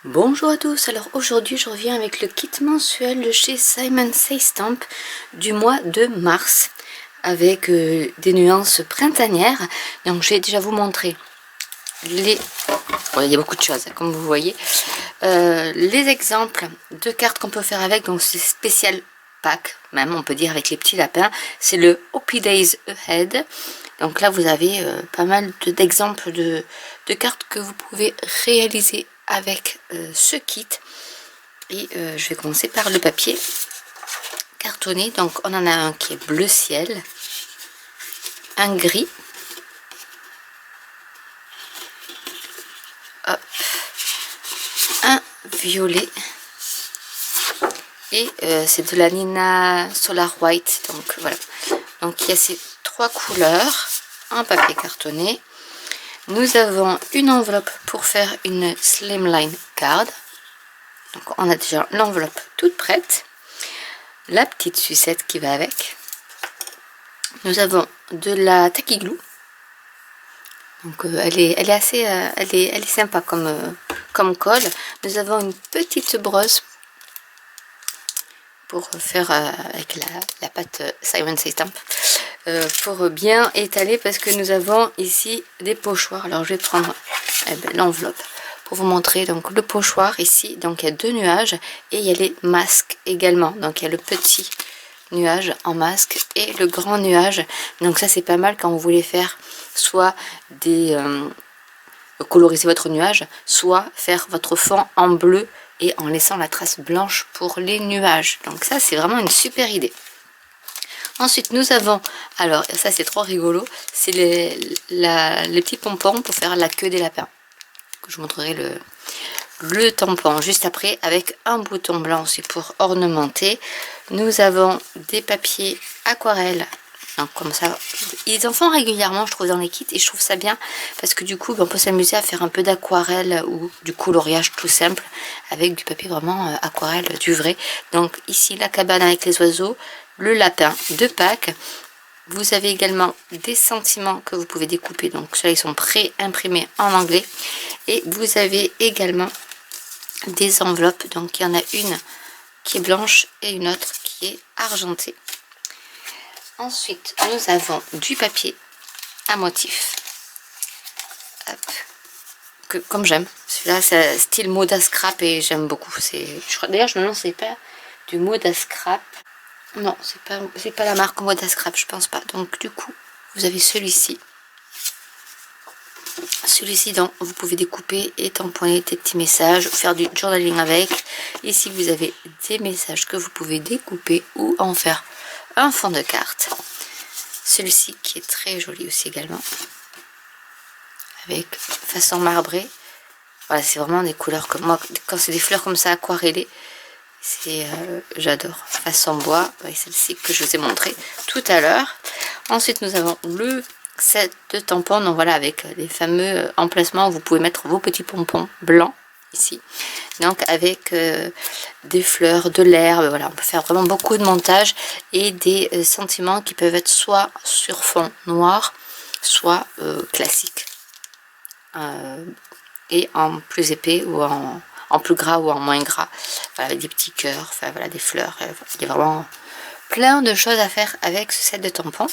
Bonjour à tous, alors aujourd'hui je reviens avec le kit mensuel de chez Simon Says Stamp du mois de mars avec des nuances printanières. Donc je vais déjà vous montrer les... Bon, il y a beaucoup de choses comme vous voyez. Les exemples de cartes qu'on peut faire avec, donc c'est spécial pack, même on peut dire avec les petits lapins. C'est le Happy Days Ahead. Donc là vous avez pas mal d'exemples de cartes que vous pouvez réaliser avec ce kit. Et je vais commencer par le papier cartonné. Donc on en a un qui est bleu ciel, un gris, hop, un violet, et c'est de la Nina Solar White. Donc voilà, donc il y a ces trois couleurs en papier cartonné. Nous avons une enveloppe pour faire une slimline card. Donc on a déjà l'enveloppe toute prête, la petite sucette qui va avec. Nous avons de la tacky glue. Donc elle est assez elle est sympa comme colle. Nous avons une petite brosse pour faire avec la pâte Simon Says Stamp pour bien étaler, parce que nous avons ici des pochoirs. Alors je vais prendre l'enveloppe pour vous montrer. Donc le pochoir ici, donc il y a deux nuages et il y a les masques également. Donc il y a le petit nuage en masque et le grand nuage. Donc ça c'est pas mal quand vous voulez faire soit des coloriser votre nuage, soit faire votre fond en bleu et en laissant la trace blanche pour les nuages. Donc ça c'est vraiment une super idée. Ensuite nous avons, alors ça c'est trop rigolo, c'est les petits pompons pour faire la queue des lapins. Je vous montrerai le tampon juste après, avec un bouton blanc aussi pour ornementer. Nous avons des papiers aquarelles. Donc comme ça, ils en font régulièrement je trouve dans les kits, et je trouve ça bien parce que du coup on peut s'amuser à faire un peu d'aquarelle ou du coloriage tout simple avec du papier vraiment aquarelle, du vrai. Donc ici la cabane avec les oiseaux, le lapin de Pâques. Vous avez également des sentiments que vous pouvez découper, donc ceux-là ils sont pré-imprimés en anglais. Et vous avez également des enveloppes, donc il y en a une qui est blanche et une autre qui est argentée. Ensuite nous avons du papier à motif, hop, que, comme j'aime, celui-là c'est style Moda Scrap et j'aime beaucoup. D'ailleurs je me demande si c'est pas du Moda Scrap. Non, c'est pas la marque Moda Scrap, je pense pas. Donc du coup, vous avez celui-ci. Celui-ci, donc vous pouvez découper et tamponner des petits messages, faire du journaling avec. Ici, vous avez des messages que vous pouvez découper ou en faire un fond de carte. Celui-ci qui est très joli aussi également, avec façon marbrée. Voilà, c'est vraiment des couleurs que moi, quand c'est des fleurs comme ça aquarellées, j'adore. Façon bois, ouais, celle-ci que je vous ai montré tout à l'heure. Ensuite nous avons le set de tampons, donc voilà, avec les fameux emplacements où vous pouvez mettre vos petits pompons blancs ici, donc avec des fleurs, de l'herbe. Voilà, on peut faire vraiment beaucoup de montage et des sentiments qui peuvent être soit sur fond noir, soit classique, et en plus épais ou en plus gras ou en moins gras, voilà, avec des petits cœurs, enfin voilà, des fleurs. Il y a vraiment plein de choses à faire avec ce set de tampons.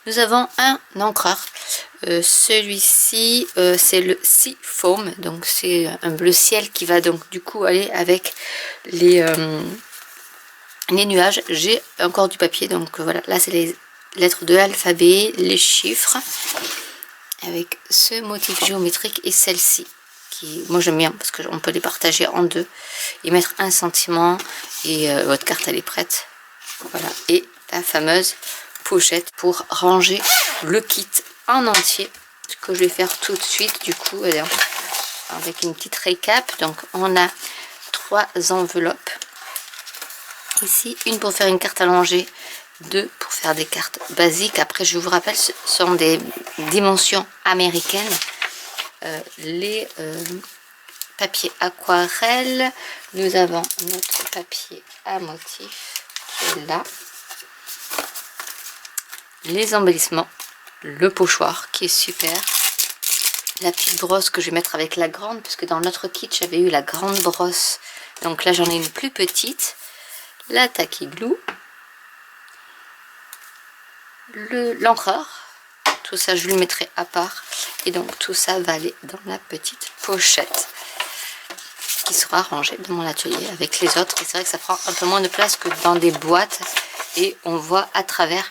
Nous avons un encreur, celui-ci c'est le Sea Foam, donc c'est un bleu ciel qui va donc du coup aller avec les nuages. J'ai encore du papier, donc voilà, là c'est les lettres de l'alphabet, les chiffres, avec ce motif géométrique et celle-ci. Moi j'aime bien parce qu'on peut les partager en deux et mettre un sentiment, et votre carte elle est prête. Voilà, et la fameuse pochette pour ranger le kit en entier, ce que je vais faire tout de suite du coup, avec une petite récap. Donc on a trois enveloppes ici, une pour faire une carte allongée, deux pour faire des cartes basiques. Après je vous rappelle, ce sont des dimensions américaines. Les papiers aquarelle, nous avons notre papier à motif qui est là, les embellissements, le pochoir qui est super, la petite brosse que je vais mettre avec la grande, puisque dans notre kit j'avais eu la grande brosse, donc là j'en ai une plus petite, la tacky glue, l'encreur, tout ça je le mettrai à part, et donc tout ça va aller dans la petite pochette qui sera rangée dans mon atelier avec les autres. Et c'est vrai que ça prend un peu moins de place que dans des boîtes, et on voit à travers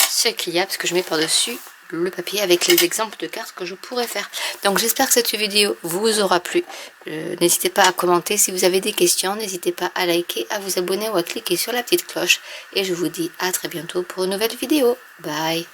ce qu'il y a, parce que je mets par dessus le papier avec les exemples de cartes que je pourrais faire. Donc j'espère que cette vidéo vous aura plu. N'hésitez pas à commenter si vous avez des questions, n'hésitez pas à liker, à vous abonner ou à cliquer sur la petite cloche, et je vous dis à très bientôt pour une nouvelle vidéo. Bye.